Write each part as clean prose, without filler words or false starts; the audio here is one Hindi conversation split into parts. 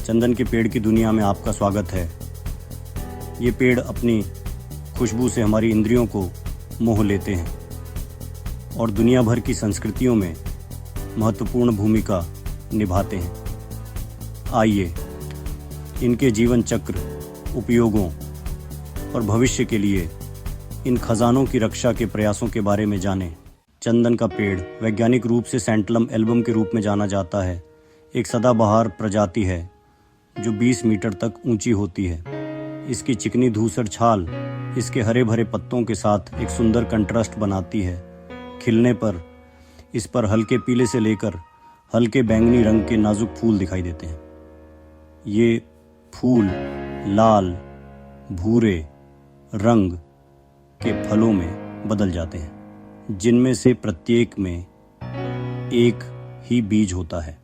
चंदन के पेड़ की दुनिया में आपका स्वागत है। ये पेड़ अपनी खुशबू से हमारी इंद्रियों को मोह लेते हैं और दुनिया भर की संस्कृतियों में महत्वपूर्ण भूमिका निभाते हैं। आइए इनके जीवन चक्र, उपयोगों और भविष्य के लिए इन खजानों की रक्षा के प्रयासों के बारे में जानें। चंदन का पेड़ वैज्ञानिक रूप से सैंटलम एल्बम के रूप में जाना जाता है। एक सदाबहार प्रजाति है जो 20 मीटर तक ऊंची होती है। इसकी चिकनी धूसर छाल इसके हरे भरे पत्तों के साथ एक सुंदर कंट्रास्ट बनाती है। खिलने पर इस पर हल्के पीले से लेकर हल्के बैंगनी रंग के नाजुक फूल दिखाई देते हैं। ये फूल लाल, भूरे रंग के फलों में बदल जाते हैं, जिनमें से प्रत्येक में एक ही बीज होता है।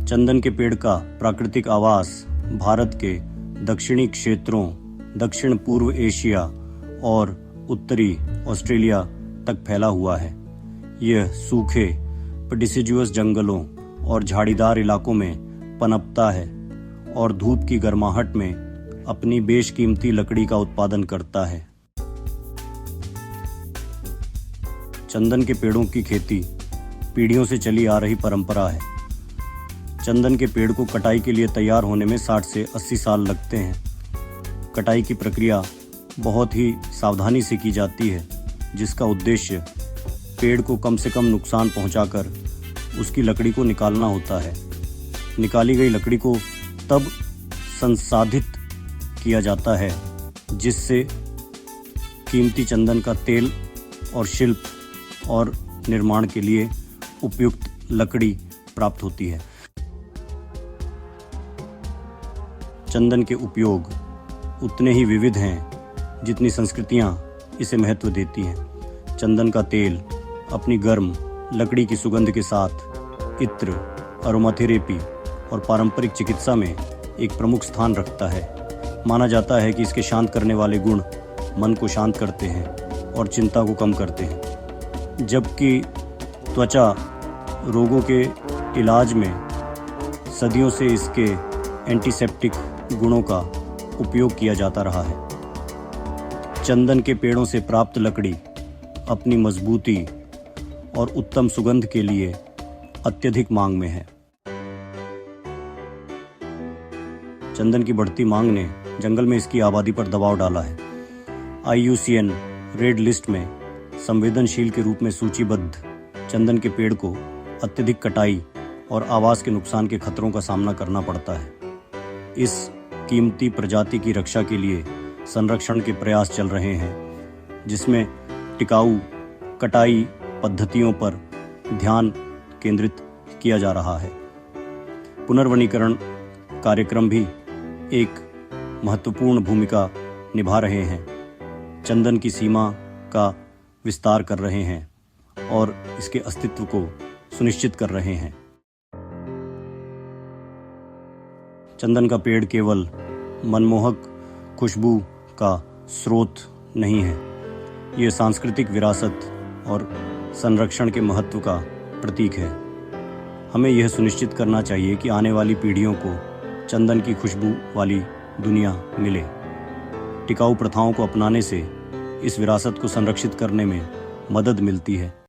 चंदन के पेड़ का प्राकृतिक आवास भारत के दक्षिणी क्षेत्रों, दक्षिण पूर्व एशिया और उत्तरी ऑस्ट्रेलिया तक फैला हुआ है। यह सूखे डिसिडुअस जंगलों और झाड़ीदार इलाकों में पनपता है और धूप की गर्माहट में अपनी बेशकीमती लकड़ी का उत्पादन करता है। चंदन के पेड़ों की खेती पीढ़ियों से चली आ रही परंपरा है। चंदन के पेड़ को कटाई के लिए तैयार होने में 60 से 80 साल लगते हैं। कटाई की प्रक्रिया बहुत ही सावधानी से की जाती है, जिसका उद्देश्य पेड़ को कम से कम नुकसान पहुंचाकर उसकी लकड़ी को निकालना होता है। निकाली गई लकड़ी को तब संसाधित किया जाता है जिससे कीमती चंदन का तेल और शिल्प और निर्माण के लिए उपयुक्त लकड़ी प्राप्त होती है। चंदन के उपयोग उतने ही विविध हैं जितनी संस्कृतियां इसे महत्व देती हैं। चंदन का तेल अपनी गर्म लकड़ी की सुगंध के साथ इत्र, अरोमाथेरेपी और पारंपरिक चिकित्सा में एक प्रमुख स्थान रखता है। माना जाता है कि इसके शांत करने वाले गुण मन को शांत करते हैं और चिंता को कम करते हैं, जबकि त्वचा रोगों के इलाज में सदियों से इसके एंटीसेप्टिक गुणों का उपयोग किया जाता रहा है। चंदन के पेड़ों से प्राप्त लकड़ी अपनी मजबूती और उत्तम सुगंध के लिए अत्यधिक मांग में है। चंदन की बढ़ती मांग ने जंगल में इसकी आबादी पर दबाव डाला है। IUCN रेड लिस्ट में संवेदनशील के रूप में सूचीबद्ध चंदन के पेड़ को अत्यधिक कटाई और आवास के नुकसान के खतरों का सामना करना पड़ता है। इस कीमती प्रजाति की रक्षा के लिए संरक्षण के प्रयास चल रहे हैं, जिसमें टिकाऊ कटाई पद्धतियों पर ध्यान केंद्रित किया जा रहा है। पुनर्वनीकरण कार्यक्रम भी एक महत्वपूर्ण भूमिका निभा रहे हैं, चंदन की सीमा का विस्तार कर रहे हैं और इसके अस्तित्व को सुनिश्चित कर रहे हैं। चंदन का पेड़ केवल मनमोहक खुशबू का स्रोत नहीं है, ये सांस्कृतिक विरासत और संरक्षण के महत्व का प्रतीक है। हमें यह सुनिश्चित करना चाहिए कि आने वाली पीढ़ियों को चंदन की खुशबू वाली दुनिया मिले। टिकाऊ प्रथाओं को अपनाने से इस विरासत को संरक्षित करने में मदद मिलती है।